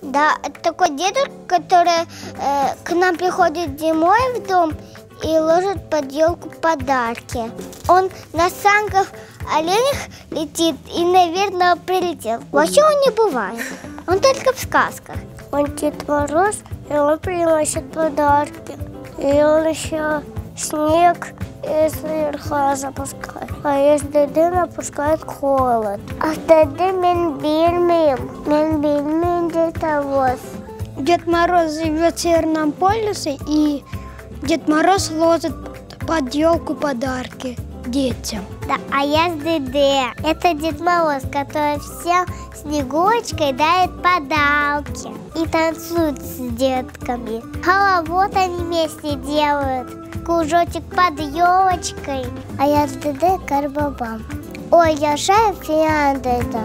Да, это такой дедушка, который к нам приходит зимой в дом и ложит под елку подарки. Он на санках оленях летит и, наверное, прилетел. Вообще он не бывает. Он только в сказках. Он Дед Мороз, и он приносит подарки. И он еще снег сверху запускает. А если дым, опускает холод. А тогда мен bilmem детовоз. Дед Мороз живет в Северном полюсе, и Дед Мороз ложит под елку подарки детям. Да, а я с Деде. Это Дед Мороз, который всем Снегурочкой дает подарки и танцует с детками. Хоровод они вместе делают, кружочек под елочкой. А я с Деде Карбабам. Ой, я шаю фиандета.